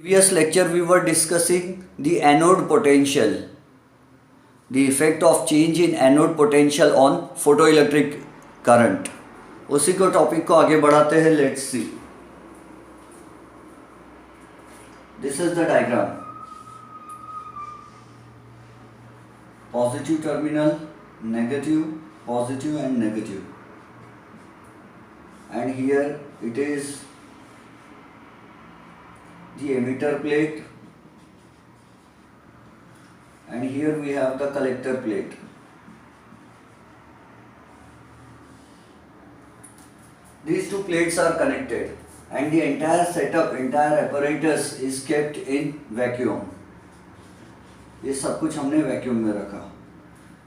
Previous lecture we were discussing the anode potential, the effect of change in anode potential on photoelectric current. उसी को topic को आगे बढ़ाते हैं. Let's see. This is the diagram. Positive terminal, negative, positive and negative, and here it is the emitter plate, and here we have the collector plate. These two plates are connected and the entire setup, entire apparatus is kept in vacuum. ये सब कुछ हमने vacuum में रखा.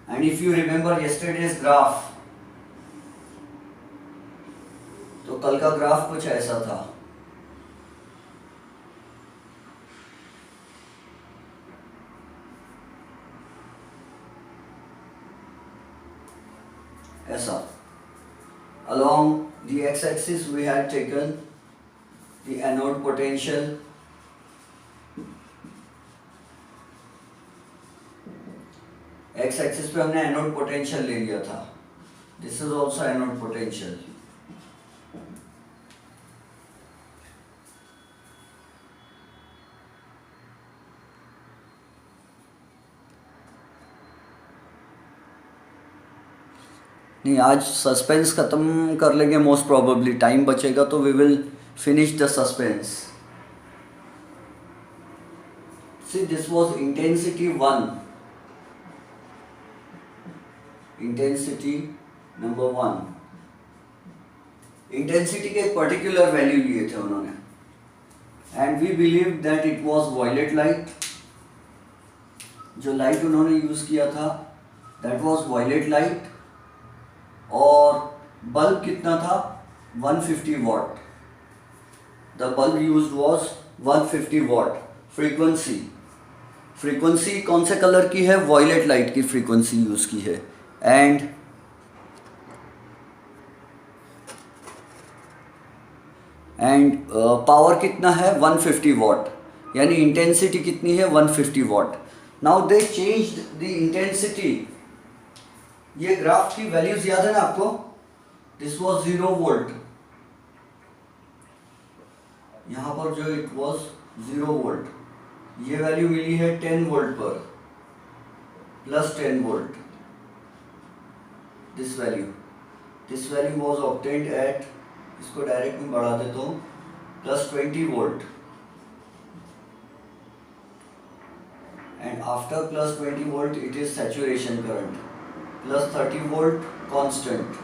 And if you remember yesterday's graph, तो कल का graph कुछ ऐसा था. ऐसा. Along the x-axis we had taken the anode potential, x-axis पे हमने anode potential ले लिया था. This is also anode potential. नहीं, आज सस्पेंस ख़त्म कर लेंगे मोस्ट प्रोबेबली. टाइम बचेगा तो we will finish the suspense. See, this was intensity 1, intensity number 1. Intensity के एक पर्टिकुलर वैल्यू लिए थे उन्होंने, and we believe that it was violet light. जो लाइट उन्होंने यूज़ किया था दैट वाज वायलेट लाइट, और बल्ब कितना था 150 watt. The bulb used was 150 watt. Frequency कौन से कलर की है? वॉयलेट लाइट की फ्रीक्वेंसी यूज की है. एंड पावर कितना है? 150 वॉट. यानी इंटेंसिटी कितनी है? 150 watt. Now they changed the intensity. ये ग्राफ की वैल्यूज याद है ना आपको? This was 0 volt. यहां पर जो इट वॉज 0 वोल्ट, ये वैल्यू मिली है 10 वोल्ट पर, plus 10 volt. This value was obtained at, इसको डायरेक्ट में बढ़ा देता हूं, plus 20 volt. And after plus 20 volt it is saturation current. Plus 30 volt constant,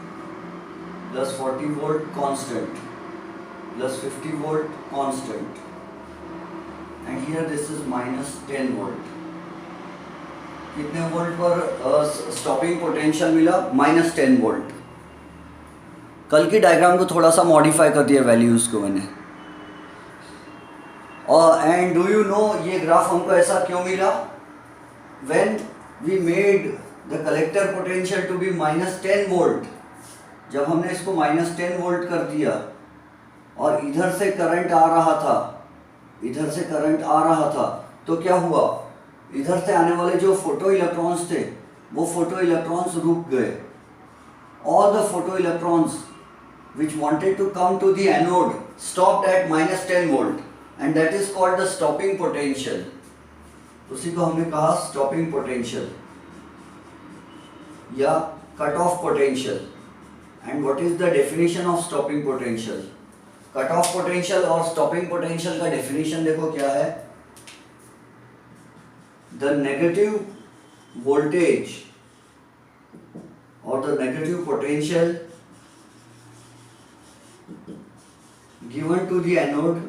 plus 40 volt constant, plus 50 volt constant, and here this is minus 10 volt. कितने volt पर stopping potential मिला? Minus 10 volt. कल की diagram को थोड़ा सा modify कर दिया वैल्यूज को मैंने. और एंड डू यू नो ये ग्राफ हमको ऐसा क्यों मिला? When we made the collector potential to be minus 10 volt, जब हमने इसको माइनस 10 वोल्ट कर दिया और इधर से करंट आ रहा था, तो क्या हुआ? इधर से आने वाले जो फोटो इलेक्ट्रॉन्स थे वो फोटो इलेक्ट्रॉन्स रुक गए. All the photo electrons which wanted to come to the anode stopped at minus 10 volt, and that is called the stopping potential. उसी को हमने कहा स्टॉपिंग पोटेंशियल या cut off potential. And what is the definition of stopping potential? Cut off potential और stopping potential का definition देखो क्या है. द नेगेटिव वोल्टेज और the negative potential given to the anode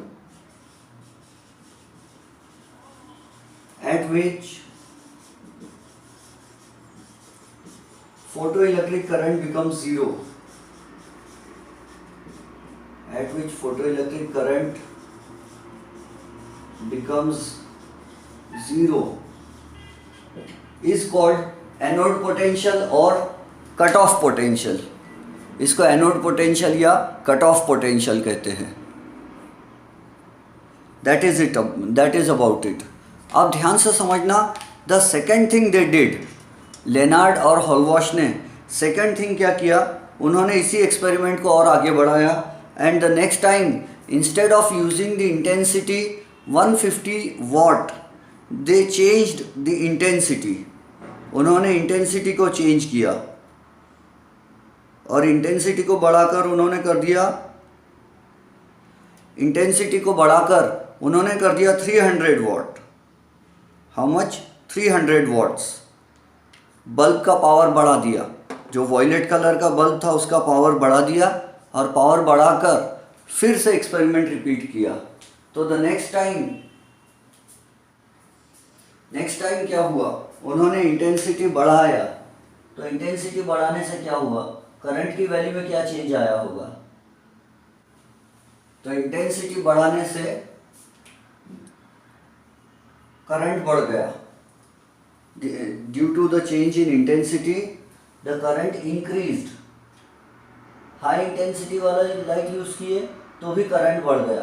at which photoelectric current becomes zero, at which photoelectric current becomes zero is called anode potential or cut off potential. इसको anode potential या cut off potential कहते हैं. That is it, that is about it. अब ध्यान से समझना, the second thing they did, Lenard और Hallwachs ने सेकेंड थिंग क्या किया, उन्होंने इसी एक्सपेरिमेंट को और आगे बढ़ाया। And the next time instead of using the intensity 150 what, they changed the intensity. उन्होंने इंटेंसिटी को चेंज किया और इंटेंसिटी को बढ़ाकर उन्होंने कर दिया, इंटेंसिटी को बढ़ाकर उन्होंने कर दिया 300 watt. How much? 300 watts. Bulb का पावर बढ़ा दिया, जो वॉयलेट कलर का बल्ब था उसका पावर बढ़ा दिया और पावर बढ़ाकर फिर से एक्सपेरिमेंट रिपीट किया। तो द नेक्स्ट टाइम क्या हुआ, उन्होंने इंटेंसिटी बढ़ाया। तो इंटेंसिटी बढ़ाने से क्या हुआ, करंट की वैल्यू में क्या चेंज आया होगा। तो इंटेंसिटी बढ़ाने से करंट बढ़ गया। Due to the change in intensity the current increased. High intensity वाला लाइट यूज किए तो भी करंट बढ़ गया।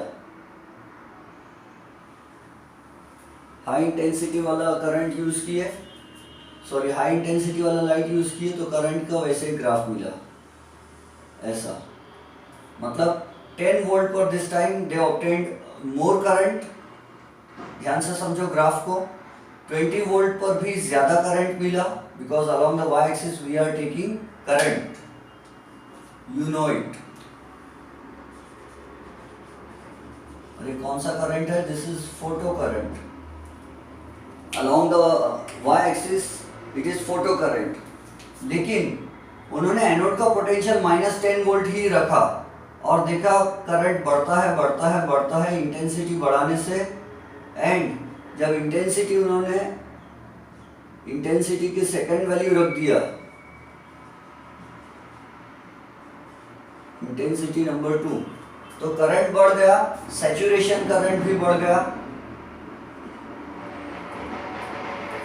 हाई इंटेंसिटी वाला करंट यूज किए, सॉरी हाई इंटेंसिटी वाला लाइट यूज किए तो करंट का वैसे ग्राफ मिला ऐसा। मतलब 10 वोल्ट पर this time they obtained more current. ध्यान से समझो ग्राफ को। 20 वोल्ट पर भी ज्यादा करंट मिला because along the Y axis we are taking current, you know it. अरे कौन सा करंट है, this is photo current. Along the Y axis it is photo current. लेकिन उन्होंने एनोड का पोटेंशियल -10 वोल्ट ही रखा और देखा करंट बढ़ता है बढ़ता है बढ़ता है इंटेंसिटी बढ़ाने से। एंड जब उन्होंने इंटेंसिटी की सेकंड वैल्यू रख दिया, इंटेंसिटी नंबर 2, तो करंट बढ़ गया, सैचुरेशन करंट भी बढ़ गया।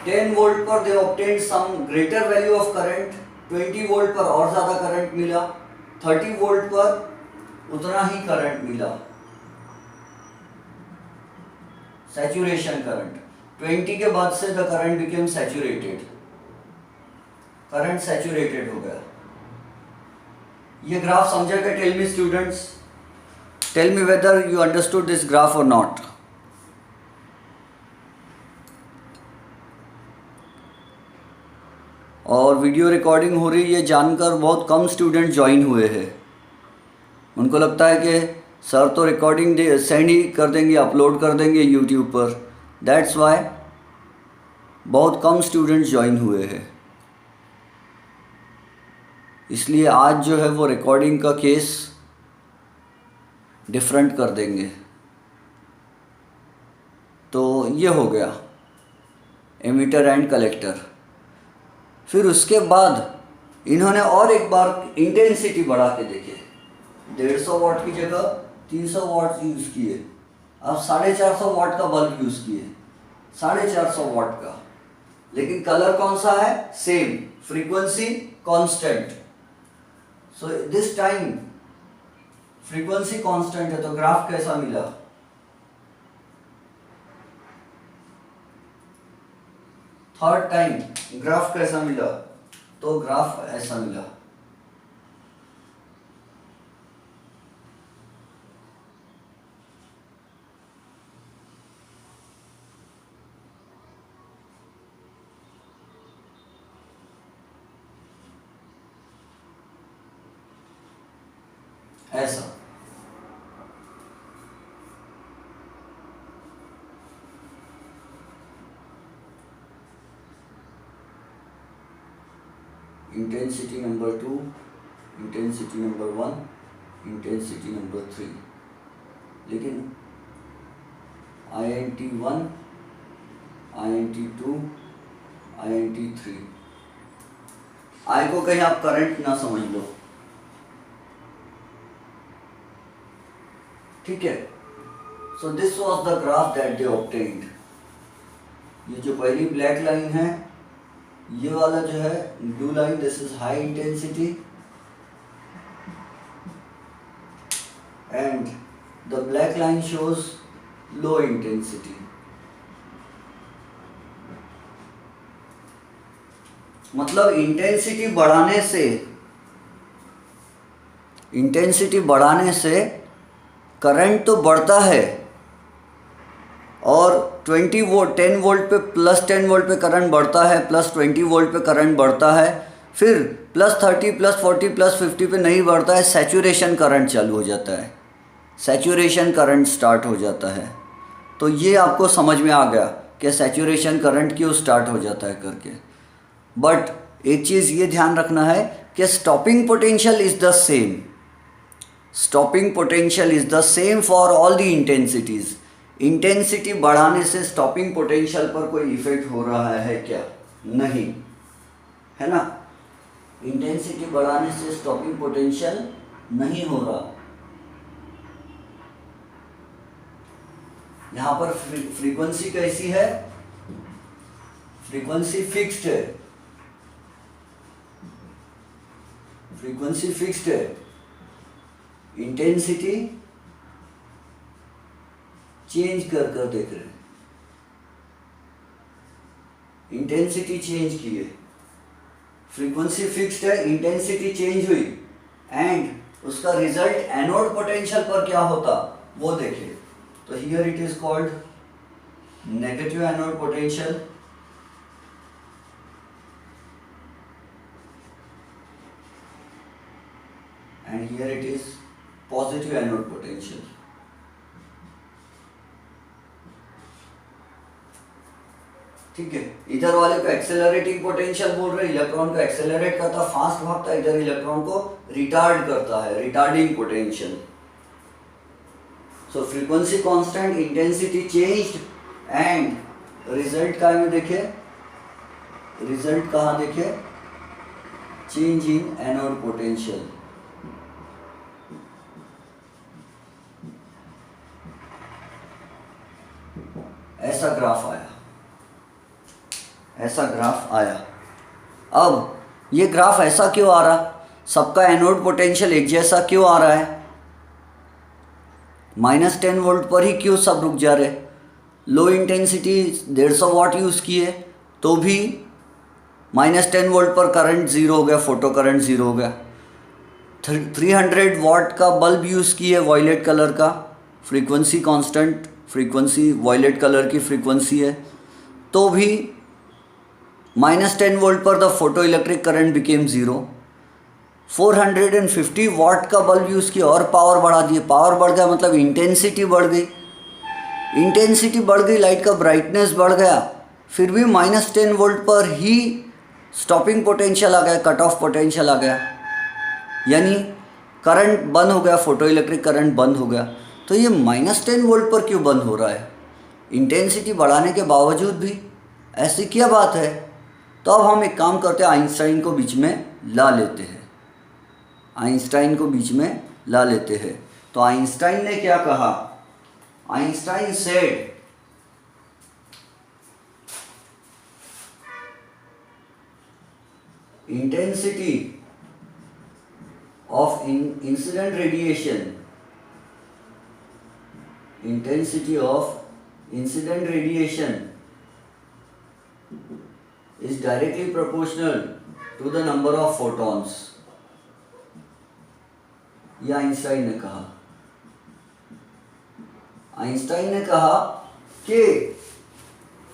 10 वोल्ट पर they obtained some greater value of current, 20 volt पर और ज्यादा करंट मिला, 30 वोल्ट पर उतना ही करंट मिला, सैचुरेशन करंट। 20 के बाद से the current became saturated, current saturated हो गया। ये ग्राफ समझे क्या? Tell me students, tell me whether you understood this graph और नॉट। और वीडियो रिकॉर्डिंग हो रही है, ये जानकर बहुत कम स्टूडेंट ज्वाइन हुए हैं। उनको लगता है कि सर तो रिकॉर्डिंग सेंड ही कर देंगे, अपलोड कर देंगे यूट्यूब पर। दैट्स वाई बहुत कम स्टूडेंट ज्वाइन हुए हैं। इसलिए आज जो है वो रिकॉर्डिंग का केस डिफरेंट कर देंगे। तो ये हो गया एमीटर एंड कलेक्टर। फिर उसके बाद इन्होंने और एक बार इंटेंसिटी बढ़ा के देखे, 150 वाट की जगह 300 वाट यूज़ किए। अब 450 वाट का बल्ब यूज़ किए, 450 वाट का, लेकिन कलर कौन सा है? Same, frequency constant. So this time frequency constant है, तो ग्राफ कैसा मिला? थर्ड टाइम ग्राफ कैसा मिला? तो ग्राफ ऐसा मिला। ऐसा। Intensity number 2, intensity number 1, intensity number 3। लेकिन INT1, INT2, INT3, आई को कहीं आप करंट ना समझ लो, ठीक है। So this was the graph that they obtained. ये जो पहली ब्लैक लाइन है, ये वाला जो है blue line, this is high intensity, and the black line shows low intensity. मतलब इंटेंसिटी बढ़ाने से करंट तो बढ़ता है, और 10 वोल्ट पे +10 वोल्ट पे करंट बढ़ता है, +20 वोल्ट पे करंट बढ़ता है, फिर +30 +40 +50 पे नहीं बढ़ता है, सैचुरेशन करंट चालू हो जाता है, सैचुरेशन करंट स्टार्ट हो जाता है। तो ये आपको समझ में आ गया कि सैचुरेशन करंट क्यों स्टार्ट हो जाता है करके। बट एक चीज़ ये ध्यान रखना है कि stopping potential is the same, stopping potential is the same for all the intensities. Intensity बढ़ाने से स्टॉपिंग पोटेंशियल पर कोई इफेक्ट हो रहा है क्या? नहीं, है ना। इंटेंसिटी बढ़ाने से स्टॉपिंग पोटेंशियल नहीं हो रहा। यहां पर फ्रीक्वेंसी कैसी है? फ्रीक्वेंसी फिक्स्ड है, फ्रीक्वेंसी फिक्स्ड है। इंटेंसिटी चेंज कर देख रहे हैं, इंटेंसिटी चेंज की है। फ्रीक्वेंसी फिक्स्ड है, इंटेंसिटी चेंज हुई, एंड उसका रिजल्ट एनोड पोटेंशियल पर क्या होता वो देखें। तो here it is called negative anode potential, and here it is positive anode potential. ठीक है, इधर वाले को एक्सेलरेटिंग पोटेंशियल बोल रहे, इलेक्ट्रॉन को एक्सेलरेट करता, फास्ट भागता, इधर इलेक्ट्रॉन को रिटार्ड करता है, retarding potential. So frequency constant, intensity changed, and result का में देखे, रिजल्ट कहाँ देखे? Change in anode potential. ऐसा ग्राफ आया, ऐसा ग्राफ आया। अब ये ग्राफ ऐसा क्यों आ रहा? सबका एनोड पोटेंशियल एक जैसा क्यों आ रहा है? -10 वोल्ट पर ही क्यों सब रुक जा रहे? लो इंटेंसिटी 150 वाट यूज़ किए तो भी -10 वोल्ट पर करंट ज़ीरो हो गया, फोटो करंट ज़ीरो हो गया। 300 वाट का बल्ब यूज़ किए वॉयलेट कलर का, frequency constant, frequency violet colour की फ्रीक्वेंसी है, तो भी -10 वोल्ट पर the photo electric current became zero. 450 watt का बल्ब यूज़ किया और पावर बढ़ा दिए, पावर बढ़ गया मतलब इंटेंसिटी बढ़ गई, इंटेंसिटी बढ़ गई, लाइट का ब्राइटनेस बढ़ गया, फिर भी -10 वोल्ट पर ही स्टॉपिंग पोटेंशियल आ गया, कट ऑफ पोटेंशियल आ गया, यानी करंट बंद हो गया, फोटो इलेक्ट्रिक करंट बंद हो गया। तो ये -10 वोल्ट पर क्यों बंद हो रहा है इंटेंसिटी बढ़ाने के बावजूद भी? ऐसी क्या बात है? तो अब हम एक काम करते हैं, आइंस्टाइन को बीच में ला लेते हैं, आइंस्टाइन को बीच में ला लेते हैं। तो आइंस्टाइन ने क्या कहा? Einstein said intensity of incident radiation, intensity of incident radiation is directly proportional to the number of photons। यह आइंस्टाइन ने कहा। आइंस्टाइन ने कहा कि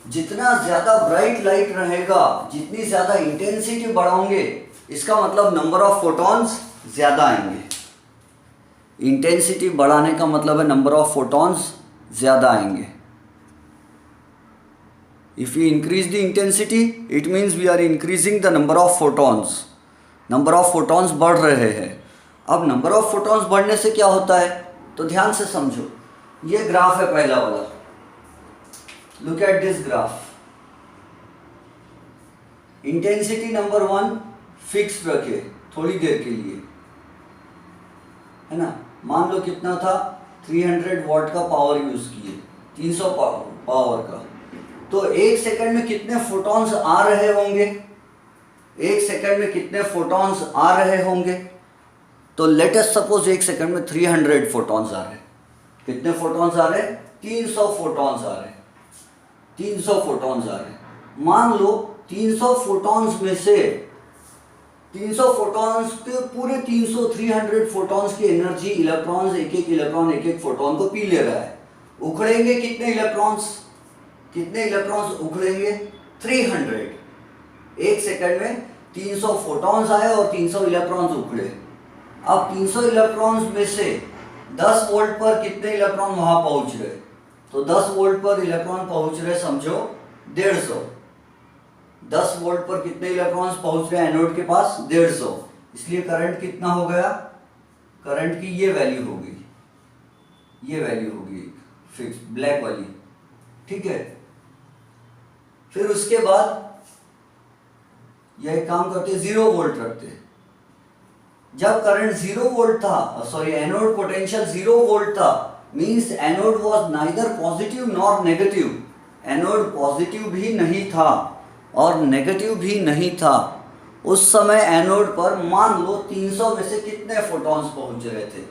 जितना ज्यादा ब्राइट लाइट रहेगा, जितनी ज्यादा इंटेंसिटी बढ़ाओगे, इसका मतलब नंबर ऑफ फोटॉन्स ज्यादा आएंगे। इंटेंसिटी बढ़ाने का मतलब है नंबर ऑफ फोटॉन्स ज़्यादा आएंगे। If you increase the intensity it means we are increasing the number of photons, number of photons बढ़ रहे हैं। अब नंबर ऑफ फोटॉन्स बढ़ने से क्या होता है? तो ध्यान से समझो, ये ग्राफ है पहला वाला, look at this graph. Intensity number 1 fix रखे थोड़ी देर के लिए, है ना। मान लो कितना था? 300 वाट का पावर यूज किए, 300 पावर का, तो 1 सेकंड में कितने फोटॉन्स आ रहे होंगे? 1 सेकंड में कितने फोटॉन्स आ रहे होंगे? तो लेट अस सपोज 1 सेकंड में 300 फोटॉन्स आ रहे। कितने फोटॉन्स आ रहे? 300 फोटॉन्स आ रहे हैं, 300 फोटॉन्स आ रहे हैं। मान लो 300 फोटॉन्स में से 300 फोटॉन्स के पूरे 300 फोटॉन्स की एनर्जी इलेक्ट्रॉन्स एक एक फोटॉन को पी ले रहा है। उखड़ेंगे कितने इलेक्ट्रॉन्स उखड़ेंगे? 300। एक सेकंड में 300 फोटॉन्स आए और 300 इलेक्ट्रॉन्स उखड़े। अब 300 इलेक्ट्रॉन्स में से 10 वोल्ट पर कितने इलेक्ट्रॉन वहां पहुंच रहे? तो 10 वोल्ट पर इलेक्ट्रॉन पहुंच रहे, समझो 150। 10 वोल्ट पर कितने इलेक्ट्रॉन्स पहुंच रहे एनोड के पास? 150। इसलिए करंट कितना हो गया? करंट की ये वैल्यू होगी, ये वैल्यू होगी फिक्स, ब्लैक वाली, ठीक है। फिर उसके बाद यह काम करते 0 वोल्ट रखते। जब करंट 0 वोल्ट था, सॉरी एनोड पोटेंशियल 0 वोल्ट था, means anode was neither positive nor negative. Anode positive भी नहीं था और नेगेटिव भी नहीं था। उस समय एनोड पर मान लो 300 में से कितने फोटॉन्स पहुंच रहे थे?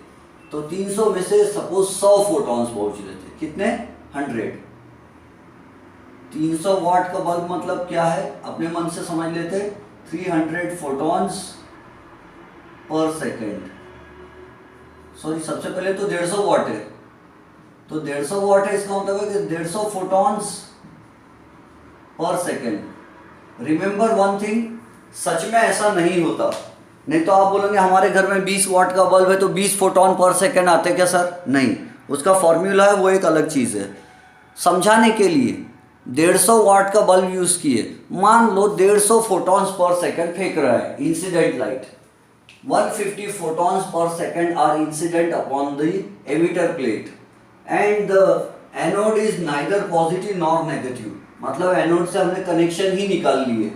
तो 300 में से सपोज 100 फोटॉन्स पहुंच रहे थे। कितने? 100। 300 वाट का बल्ब मतलब क्या है? अपने मन से समझ लेते, 300 फोटॉन्स पर सेकेंड। सॉरी, सबसे पहले तो 150 वाट है, तो 150 वाट है, इसका मतलब है कि 150 photons per second. Remember one thing, सच में ऐसा नहीं होता। नहीं तो आप बोलेंगे हमारे घर में 20 वाट का बल्ब है तो 20 फोटॉन पर सेकेंड आते क्या सर? नहीं, उसका फॉर्मूला है, वो एक अलग चीज़ है। समझाने के लिए 150 वाट का बल्ब यूज़ किए, मान लो 150 फोटॉन्स पर सेकेंड फेंक रहा है incident light. 150 photons per second are incident upon the emitter plate and the anode is neither positive nor negative। मतलब एनोड से हमने कनेक्शन ही निकाल लिए,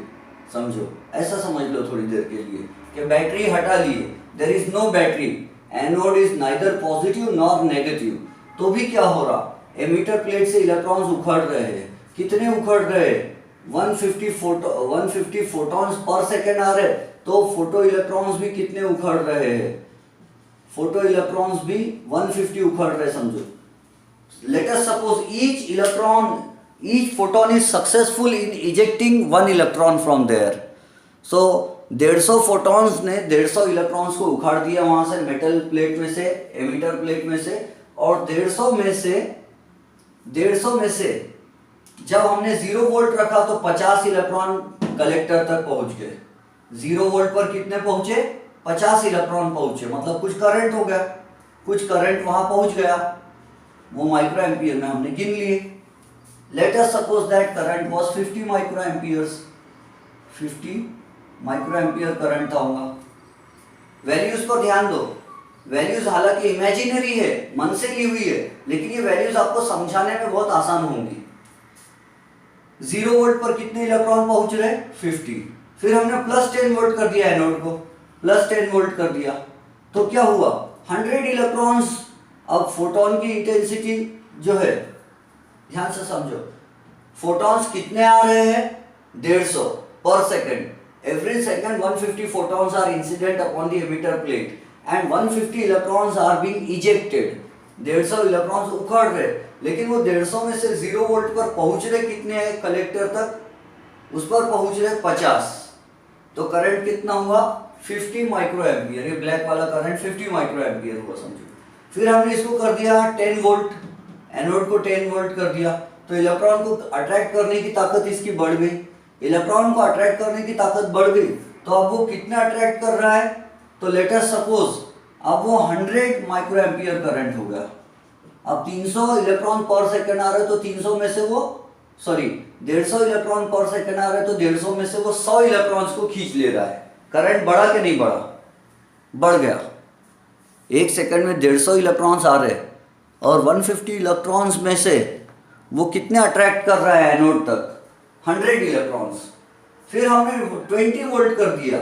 समझो, ऐसा समझ लो थोड़ी देर के लिए कि बैटरी हटा लिए, there is no battery, anode is neither positive nor negative. तो भी क्या हो रहा? एमिटर प्लेट से इलेक्ट्रॉन्स उखड़ रहे हैं। कितने उखड़ रहे? 150 फोटॉन्स पर सेकेंड आ रहे, तो फोटो इलेक्ट्रॉन्स भी कितने उखड़ रहे हैं? फोटो इलेक्ट्रॉन्स भी 150 उखड़ रहे, समझो। Let us suppose each photon is successful in ejecting 1 electron from there। so 150 photons ने 150 इलेक्ट्रॉन्स को उखाड़ दिया वहां से, मेटल प्लेट में से, एमिटर प्लेट में से, और 150 में से जब हमने 0 वोल्ट रखा तो 50 इलेक्ट्रॉन कलेक्टर तक पहुंच गए। 0 वोल्ट पर कितने पहुंचे? 50 इलेक्ट्रॉन पहुंचे, मतलब कुछ करंट हो गया, कुछ करंट वहां पहुंच गया, वो माइक्रो एम्पियर में हमने गिन लिए। Let us suppose that current was 50 micro amperes, 50 micro ampere current था होगा। वैल्यूज पर ध्यान दो, वैल्यूज हालांकि इमेजिनरी है, मन से ली हुई है, लेकिन ये वैल्यूज आपको समझाने में बहुत आसान होंगी। 0 वोल्ट पर कितने इलेक्ट्रॉन पहुंच रहे? 50। फिर हमने प्लस 10 वोल्ट कर दिया एनोड को, प्लस 10 वोल्ट कर दिया, तो क्या हुआ? 100 इलेक्ट्रॉन्स। अब फोटॉन की इंटेंसिटी जो है, ध्यान से समझो, फोटॉन्स कितने आ रहे हैं? 150 पर second. Every second 150 photons are incident upon the emitter plate and 150 electrons are being ejected। 150 electrons उखड़ रहे, लेकिन वो 150 में से 0 वोल्ट पर पहुंच रहे कितने हैं कलेक्टर तक? उस पर पहुंच रहे 50। तो करंट कितना हुआ? 50 माइक्रो एम्पियर। ये ब्लैक वाला करंट 50 माइक्रो एम्पियर हुआ, समझो। फिर हमने इसको कर दिया 10 वोल्ट, एनोड को 10 वोल्ट कर दिया, तो इलेक्ट्रॉन को अट्रैक्ट करने की ताकत इसकी बढ़ गई। इलेक्ट्रॉन को अट्रैक्ट करने की ताकत बढ़ गई, तो अब वो कितना अट्रैक्ट कर रहा है? तो लेट अस सपोज अब वो 100 माइक्रो एम्पियर करंट हो गया। अब 300 इलेक्ट्रॉन पर सेकेंड आ रहे, तो 300 में से वो, सॉरी 150 इलेक्ट्रॉन पर सेकेंड आ रहे, तो 150 में से वो 100 इलेक्ट्रॉन्स को खींच ले रहा है। करंट बढ़ा कि नहीं बढ़ा? बढ़ गया। एक सेकेंड में 150 इलेक्ट्रॉन्स आ रहे, और 150 इलेक्ट्रॉन्स में से वो कितने अट्रैक्ट कर रहा है एनोड तक? 100 इलेक्ट्रॉन्स। फिर हमने 20 वोल्ट कर दिया,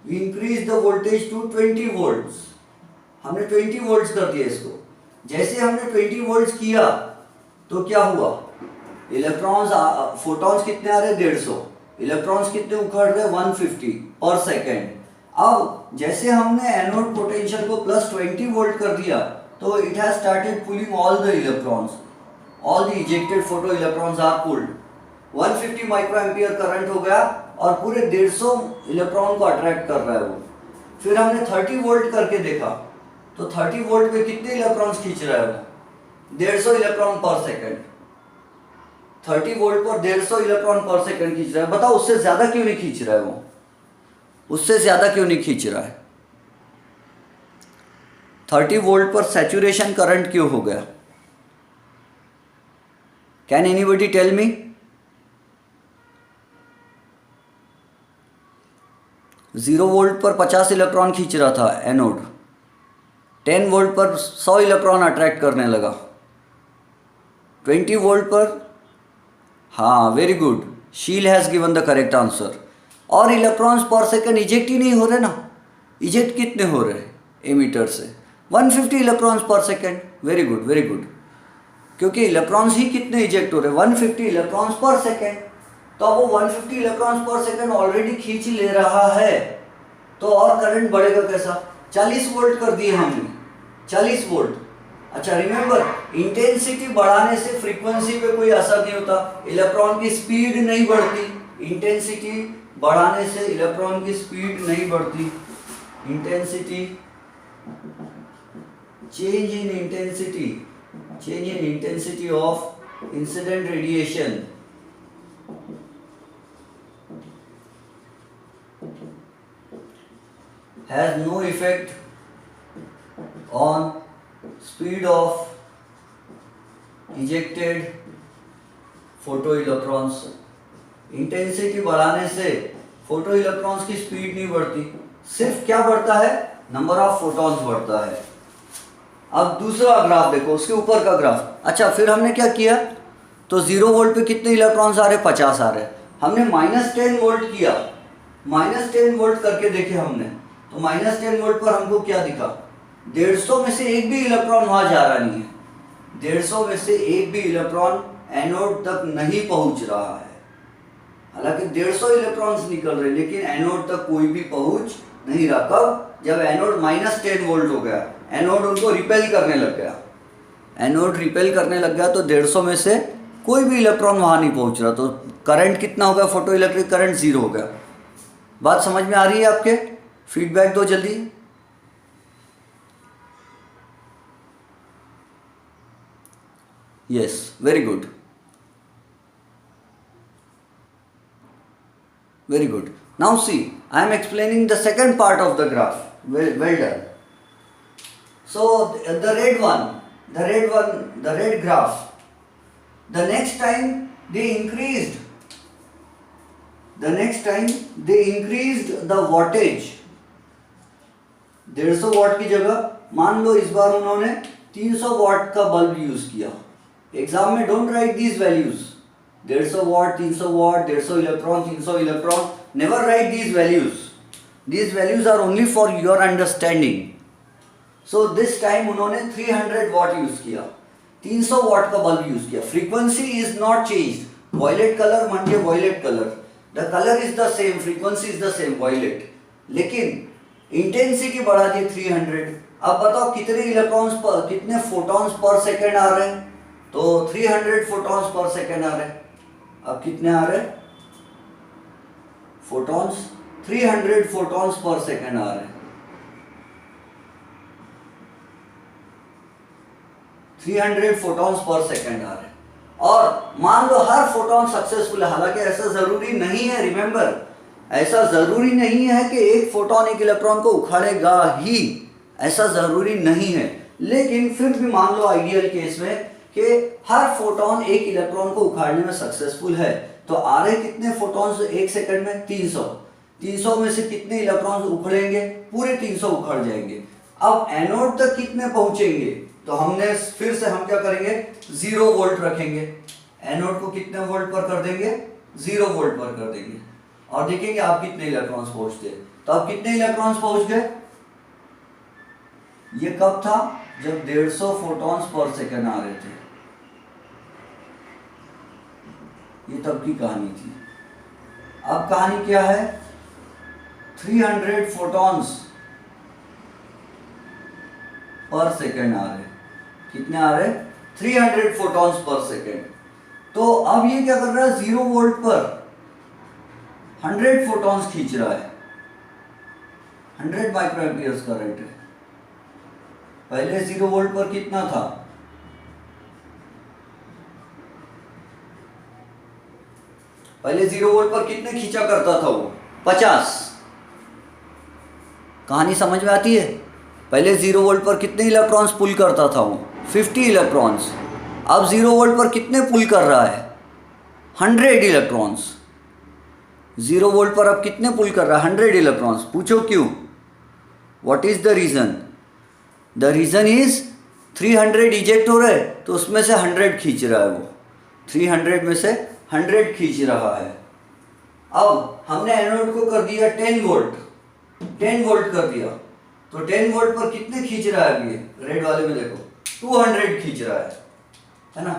we increase the voltage to 20 volts. हमने 20 वोल्ट्स कर दिया इसको। जैसे हमने 20 वोल्ट्स किया तो क्या हुआ? इलेक्ट्रॉन्स, फोटॉन्स कितने आ रहे? 150। इलेक्ट्रॉन्स कितने उखड़ रहे? 150 पर सेकेंड। अब जैसे हमने एनोड पोटेंशियल को प्लस 20 वोल्ट कर दिया, तो it has started pulling all the electrons. All the ejected photo electrons are pulled. 150 micro ampere current हो गया और पूरे 150 इलेक्ट्रॉन को अट्रैक्ट कर रहा है वो। फिर हमने 30 वोल्ट करके देखा, तो 30 वोल्ट पे कितने इलेक्ट्रॉन्स खींच रहा है वो? 150 इलेक्ट्रॉन पर सेकंड। 30 वोल्ट पर 150 इलेक्ट्रॉन पर सेकंड खींच रहा है। बताओ उससे ज्यादा क्यों नहीं खींच रहा है वो? उससे ज्यादा क्यों नहीं खींच रहा है? 30 वोल्ट पर सैचुरेशन करंट क्यों हो गया? Can anybody tell me? Zero volt पर 50 इलेक्ट्रॉन खींच रहा था एनोड, 10 वोल्ट पर 100 इलेक्ट्रॉन अट्रैक्ट करने लगा, 20 वोल्ट पर, हाँ वेरी गुड, शील has given the correct answer. और इलेक्ट्रॉन्स पर सेकंड इजेक्ट ही नहीं हो रहे ना। इजेक्ट कितने हो रहे एमीटर से? 150 इलेक्ट्रॉन्स पर second. Very good very good, क्योंकि इलेक्ट्रॉन्स ही कितने इजेक्ट हो रहे? 150 इलेक्ट्रॉन्स पर सेकंड। तो अब वो 150 इलेक्ट्रॉन्स पर सेकंड ऑलरेडी खींच ले रहा है, तो और करंट बढ़ेगा कैसा? 40 वोल्ट कर दिए हमने, 40 वोल्ट। अच्छा रिमेंबर, इंटेंसिटी बढ़ाने से फ्रीक्वेंसी पे कोई असर नहीं होता, इलेक्ट्रॉन की स्पीड नहीं बढ़ती। इंटेंसिटी बढ़ाने से इलेक्ट्रॉन की स्पीड नहीं बढ़ती। Intensity, change in intensity of incident radiation has no effect on speed of ejected photoelectrons। Intensity बढ़ाने से फोटो इलेक्ट्रॉन्स की स्पीड नहीं बढ़ती, सिर्फ क्या बढ़ता है? नंबर ऑफ फोटॉन्स बढ़ता है। अब दूसरा ग्राफ देखो, उसके ऊपर का ग्राफ। अच्छा फिर हमने क्या किया? तो 0 वोल्ट पे कितने इलेक्ट्रॉन्स आ रहे? 50 आ रहे। हमने -10 वोल्ट किया, -10 वोल्ट करके देखे हमने, तो -10 वोल्ट पर हमको क्या दिखा? 150 में से एक भी इलेक्ट्रॉन वहां जा रहा नहीं है। 150 में से एक भी इलेक्ट्रॉन एनोड तक नहीं पहुंच रहा है। हालांकि 150 इलेक्ट्रॉन्स निकल रहे, लेकिन एनोड तक कोई भी पहुंच नहीं रहा। कब? जब एनोड -10 वोल्ट हो गया, एनोड उनको रिपेल करने लग गया। एनोड रिपेल करने लग गया तो 150 में से कोई भी इलेक्ट्रॉन वहां नहीं पहुंच रहा, तो करंट कितना हो गया? फोटो इलेक्ट्रिक करंट 0 हो गया। बात समझ में आ रही है आपके? फीडबैक दो जल्दी। Yes, very good, very good. Now see, I am explaining the second part of the graph. Well done. So the red graph, the next time they increased the wattage। 150 वाट की जगह मान लो इस बार उन्होंने 300 वाट का bulb use किया। Exam में don't write these values, 150 watt, 300 watt, 150 electron, 300 electron, never write these values. These values are only for your understanding. So this time उन्होंने 300 watt use किया, 300 वाट का बल्ब यूज किया। Frequency is not changed. Violet colour म्हणजे violet colour, the colour is the same, frequency is the same violet, लेकिन intensity बढ़ा दी 300। अब बताओ कितने इलेक्ट्रॉन्स पर, कितने फोटॉन्स पर सेकेंड आ रहे हैं? तो 300 फोटॉन्स पर सेकेंड आ रहे हैं। अब कितने आ रहे हैं फोटॉन्स? 300 फोटॉन्स पर सेकेंड आ रहे हैं। 300 फोटॉन्स पर सेकेंड आ रहे हैं। और मान लो हर फोटॉन सक्सेसफुल है, हालांकि ऐसा जरूरी नहीं है। रिमेंबर, ऐसा जरूरी नहीं है कि एक फोटॉन एक इलेक्ट्रॉन को उखाड़ेगा ही, ऐसा जरूरी नहीं है। लेकिन फिर भी मान लो आइडियल केस में कि हर फोटॉन एक इलेक्ट्रॉन को उखाड़ने में सक्सेसफुल है, तो आ रहे कितने फोटॉन्स एक सेकंड में? 300। 300 में से कितने इलेक्ट्रॉन्स उखड़ेंगे? पूरे 300 उखड़ जाएंगे। अब एनोड तक कितने पहुंचेंगे? तो हमने फिर से हम क्या करेंगे? 0 वोल्ट रखेंगे। एनोड को कितने वोल्ट पर कर देंगे? 0 वोल्ट पर कर देंगे, और देखेंगे आप कितने इलेक्ट्रॉन्स पहुंचते हैं। तो अब कितने इलेक्ट्रॉन्स पहुंच गए? ये कब था? जब 150 फोटॉन्स पर सेकंड आ रहे थे। ये तब की कहानी थी। अब कहानी क्या है? 300 फोटॉन्स पर सेकंड आ रहे। कितने आ रहे? 300 फोटॉन्स पर सेकेंड। तो अब ये क्या कर रहा है, 0 वोल्ट पर 100 फोटॉन्स खींच रहा है, 100 माइक्रो एम्पियर्स करंट है। पहले 0 वोल्ट पर कितना था, पहले 0 वोल्ट पर कितने खींचा करता था वो, 50। कहानी समझ में आती है? पहले 0 वोल्ट पर कितने इलेक्ट्रॉन्स पुल करता था वो, 50 इलेक्ट्रॉन्स। अब 0 वोल्ट पर कितने पुल कर रहा है, 100 इलेक्ट्रॉन्स। 0 वोल्ट पर अब कितने पुल कर रहा है, 100 इलेक्ट्रॉन्स। पूछो क्यों, what is the reason? The reason is 300 eject हो रहे, तो उसमें से 100 खींच रहा है वो, 300 में से 100 खींच रहा है। अब हमने एनोड को कर दिया 10 वोल्ट, 10 वोल्ट कर दिया, तो 10 वोल्ट पर कितने खींच रहा है अभी, रेड वाले में देखो 200 खींच रहा है ना।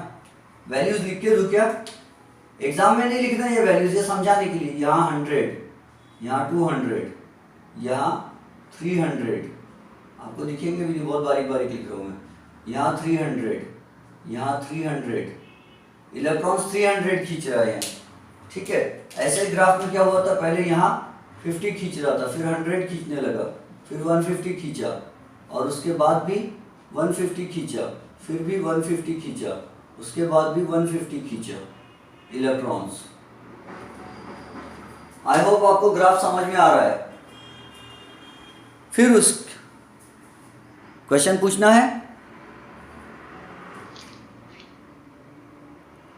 वैल्यूज लिख के दो क्या, एग्जाम में नहीं लिखना ये वैल्यूज, ये समझाने के लिए। यहाँ 100, यहाँ 200, यहाँ 300, आपको दिखेंगे भी नहीं, बहुत बारीक बारीक लिख रहा हूँ मैं। यहाँ 300, यहाँ 300 इलेक्ट्रॉन्स 300 खींच रहा है यहाँ, ठीक है। ऐसे ग्राफ में क्या हुआ था, पहले यहाँ 50 खींच रहा था, फिर 100 खींचने लगा, फिर 150 खींचा, और उसके बाद भी 150 खींचा, फिर भी 150 खींचा, उसके बाद भी 150 खींचा इलेक्ट्रॉन्स। आई होप आपको ग्राफ समझ में आ रहा है। फिर उस क्वेश्चन पूछना है,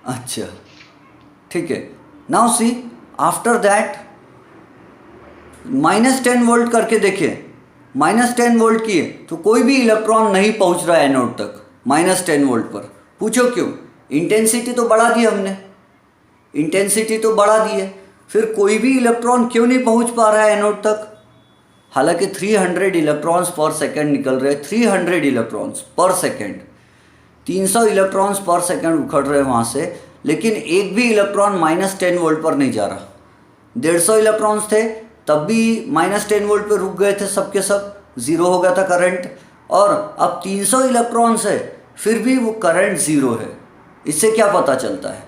अच्छा ठीक है। Now see after that -10 volt करके देखिए, -10 वोल्ट किए तो कोई भी इलेक्ट्रॉन नहीं पहुंच रहा है एनोड तक -10 वोल्ट पर। पूछो क्यों, इंटेंसिटी तो बढ़ा दी हमने, इंटेंसिटी तो बढ़ा दी है, फिर कोई भी इलेक्ट्रॉन क्यों नहीं पहुंच पा रहा है एनोड तक? हालांकि 300 इलेक्ट्रॉन्स पर सेकेंड निकल रहे, 300 इलेक्ट्रॉन्स पर सेकेंड, 300 इलेक्ट्रॉन्स पर सेकेंड उखड़ रहे वहाँ से, लेकिन एक भी इलेक्ट्रॉन -10 वोल्ट पर नहीं जा रहा। 150 इलेक्ट्रॉन्स थे तब भी -10 वोल्ट पर रुक गए थे, सबके सब ज़ीरो हो गया था करंट, और अब 300 इलेक्ट्रॉन्स है फिर भी वो करंट ज़ीरो है। इससे क्या पता चलता है?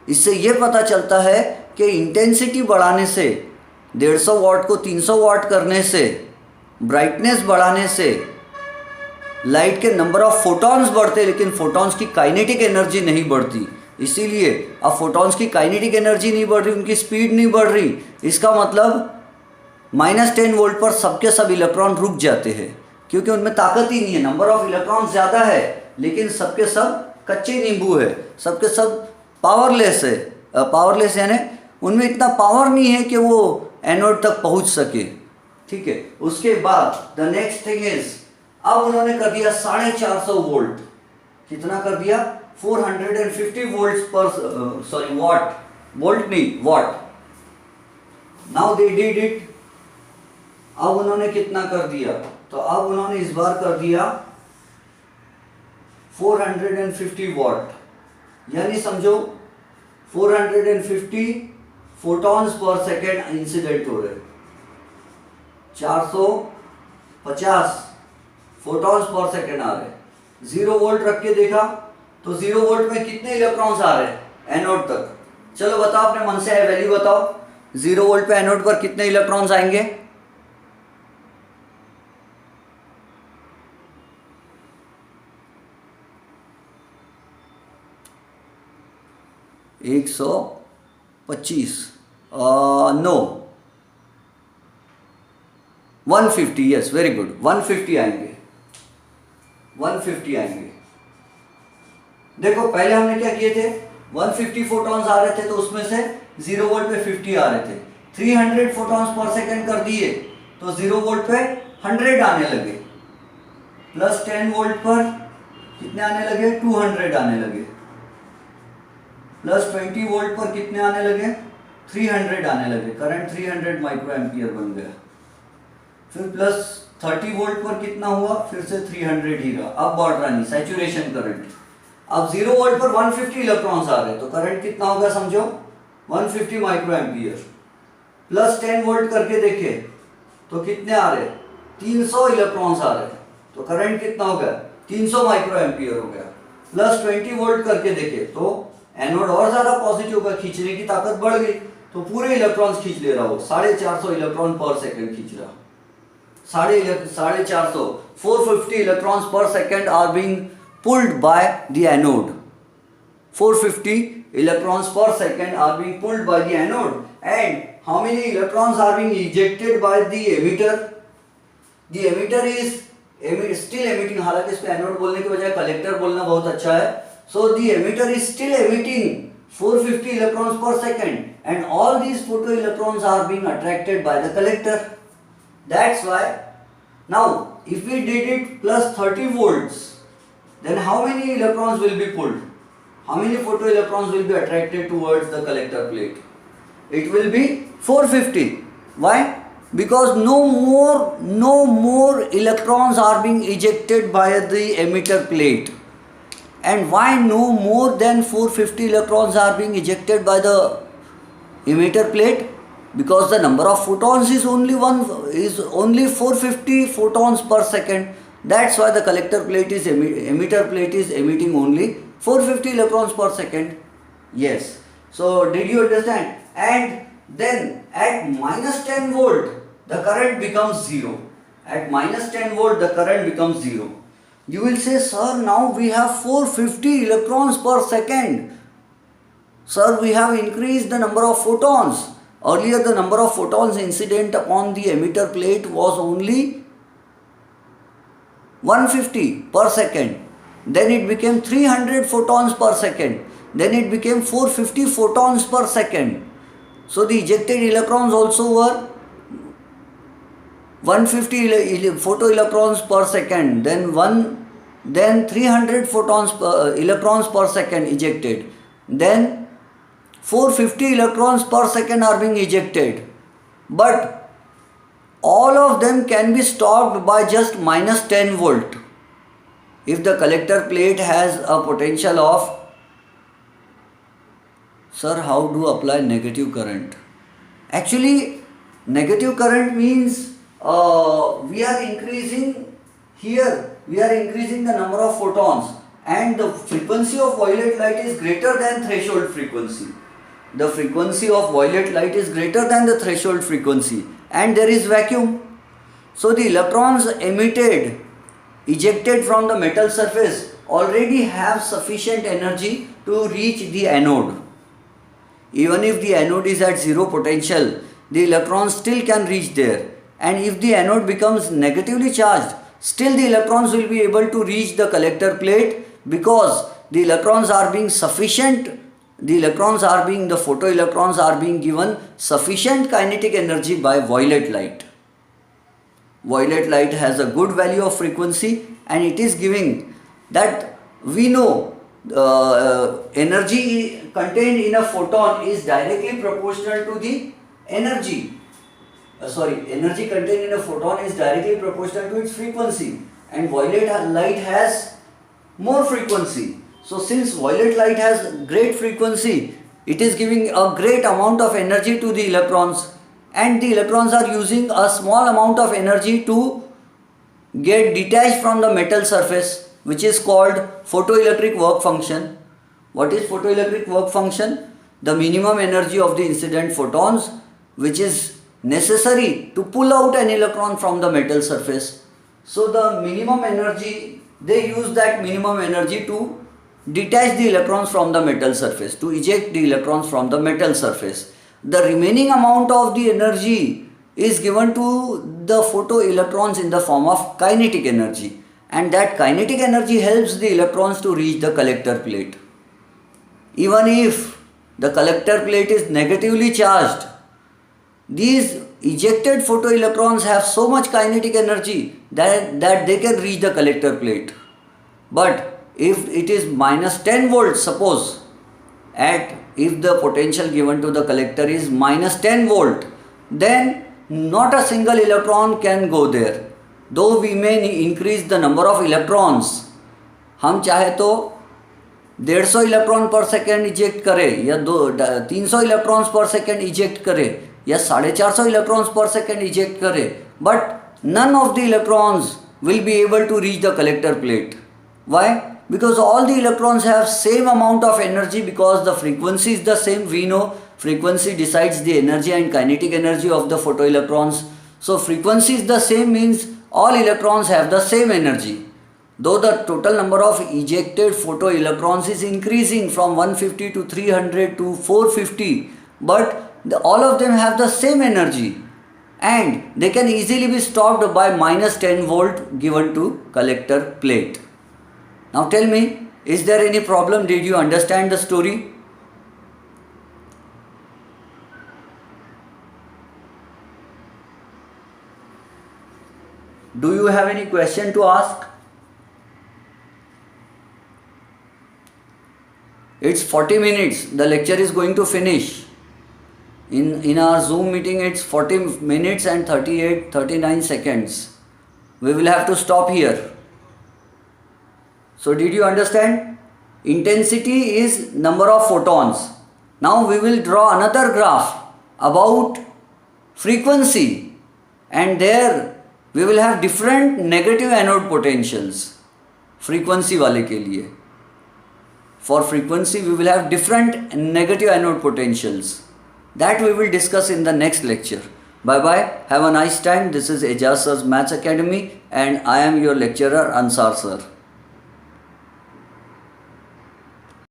इससे ये पता चलता है कि इंटेंसिटी बढ़ाने से, 150 वाट को 300 वाट करने से, ब्राइटनेस बढ़ाने से लाइट के नंबर ऑफ फोटॉन्स बढ़ते, लेकिन फोटॉन्स की काइनेटिक एनर्जी नहीं बढ़ती। इसीलिए अब फोटॉन्स की काइनेटिक एनर्जी नहीं बढ़ रही, उनकी स्पीड नहीं बढ़ रही, इसका मतलब -10 वोल्ट पर सबके सब इलेक्ट्रॉन रुक जाते हैं, क्योंकि उनमें ताकत ही नहीं है। नंबर ऑफ इलेक्ट्रॉन ज़्यादा है लेकिन सबके सब कच्चे नींबू है, सबके सब पावरलेस है। पावरलेस यानी उनमें इतना पावर नहीं है कि वो एनोड तक पहुंच सके, ठीक है। उसके बाद द नेक्स्ट थिंग इज, अब उन्होंने कर दिया 450 वोल्ट, कितना कर दिया, 450 वोल्ट पर, सॉरी वाट, वोल्ट नहीं वाट। नाउ दे डिड इट, अब उन्होंने कितना कर दिया, तो अब उन्होंने इस बार कर दिया 450 वाट, यानी समझो 450 फोटॉन्स पर सेकेंड इंसिडेंट हो रहे, 450 फोटॉन्स पर सेकेंड आ रहे। 0 वोल्ट रख के देखा तो 0 वोल्ट में कितने इलेक्ट्रॉन्स आ रहे हैं एनोड तक? चलो बताओ, अपने मन से है वैल्यू बताओ, 0 वोल्ट पे एनोड पर कितने इलेक्ट्रॉन्स आएंगे? एक 125, नो 150, यस वेरी गुड, 150 आएंगे, 150 आएंगे। देखो पहले हमने क्या किए थे, 150 फोटॉन्स आ रहे थे तो उसमें से 0 वोल्ट पे 50 आ रहे थे, 300 फोटॉन्स पर सेकेंड कर दिए तो 0 वोल्ट पे 100 आने लगे, प्लस 10 वोल्ट पर कितने आने लगे, 200 आने लगे, प्लस 20 वोल्ट पर कितने आने लगे, 300 आने लगे, करंट 300 माइक्रो एम्पियर बन गया। फिर प्लस 30 वोल्ट पर कितना हुआ, फिर से 300 ही रहा, अब बढ़ रहा नहीं, सैचुरेशन करंट। अब 0 वोल्ट पर 150 इलेक्ट्रॉन्स आ रहे, तो करंट कितना होगा समझो, 150 माइक्रो एम्पियर। प्लस 10 वोल्ट करके देखे तो कितने आ रहे, 300 इलेक्ट्रॉन्स आ रहे, तो करंट कितना हो गया, 300 माइक्रो एम्पियर हो गया। प्लस 20 वोल्ट करके देखे तो एनोड और ज्यादा पॉजिटिव का खींचने की ताकत बढ़ गई, तो पूरे इलेक्ट्रॉन्स खींच ले रहा हो, 450 इलेक्ट्रॉन पर सेकंड खींच रहा, 450 450 electrons per second are being pulled by the anode. 450 electrons per second are being pulled by the anode. And how many electrons are being ejected by the emitter? The emitter is still emitting. हालांकि इसको anode बोलने के बजाय collector बोलना बहुत अच्छा है. So the emitter is still emitting 450 electrons per second, and all these photoelectrons are being attracted by the collector. That's why now if we did it plus 30 volts, then how many electrons will be pulled? How many photoelectrons will be attracted towards the collector plate? It will be 450. Why? Because no more electrons are being ejected by the emitter plate. And why no more than 450 electrons are being ejected by the emitter plate? Because the number of photons is only 450 photons per second. That's why the collector plate is emitter plate is emitting only 450 electrons per second. Yes. So did you understand? And then at minus 10 volt the current becomes zero. At minus 10 volt the current becomes zero. You will say, sir, now we have 450 electrons per second. Sir, we have increased the number of photons. Earlier the number of photons incident upon the emitter plate was only 150 per second. Then it became 300 photons per second. Then it became 450 photons per second. So the ejected electrons also were 150 photoelectrons per second. Then 300 electrons per second ejected. Then 450 electrons per second are being ejected, but all of them can be stopped by just minus 10 volt. If the collector plate has a potential of, sir, how do apply negative current? Actually, negative current means we are increasing the number of photons, and the frequency of violet light is greater than threshold frequency. The frequency of violet light is greater than the threshold frequency, and there is vacuum. So the electrons ejected from the metal surface already have sufficient energy to reach the anode. Even if the anode is at zero potential, the electrons still can reach there. And if the anode becomes negatively charged, still the electrons will be able to reach the collector plate, because the electrons are being the photoelectrons are being given sufficient kinetic energy by violet light. Violet light has a good value of frequency, and it is giving that we know energy contained in a photon is directly proportional to the energy. Energy contained in a photon is directly proportional to its frequency, and violet light has more frequency. So since violet light has great frequency, it is giving a great amount of energy to the electrons, and the electrons are using a small amount of energy to get detached from the metal surface, which is called photoelectric work function. What is photoelectric work function? The minimum energy of the incident photons, which is necessary to pull out an electron from the metal surface. So the minimum energy, they use that minimum energy to detach the electrons from the metal surface, to eject the electrons from the metal surface. The remaining amount of the energy is given to the photoelectrons in the form of kinetic energy, and that kinetic energy helps the electrons to reach the collector plate. Even if the collector plate is negatively charged, these ejected photoelectrons have so much kinetic energy that they can reach the collector plate. But if it is minus 10 volts, suppose, if the potential given to the collector is minus 10 volt, then not a single electron can go there. Though we may increase the number of electrons, हम चाहे तो 150 electron पर second eject करे, या 300 electrons पर second eject करे, या 450 electrons पर सेकेंड इजेक्ट करे, but none of the electrons will be able to reach the collector plate. Why? Because all the electrons have same amount of energy, because the frequency is the same. We know frequency decides the energy and kinetic energy of the photoelectrons. So frequency is the same, means all electrons have the same energy. Though the total number of ejected photoelectrons is increasing from 150 to 300 to 450, but all of them have the same energy, and they can easily be stopped by minus 10 volt given to collector plate. Now tell me, is there any problem? Did you understand the story? Do you have any question to ask? It's 40 minutes. The lecture is going to finish. In our Zoom meeting, it's 40 minutes and 39 seconds. We will have to stop here. So did you understand? Intensity is number of photons. Now we will draw another graph about frequency, and there we will have different negative anode potentials. Frequency वाले के लिए. For frequency we will have different negative anode potentials. That we will discuss in the next lecture. Bye bye. Have a nice time. This is Ejaz Sir's Maths Academy and I am your lecturer Ansar Sir.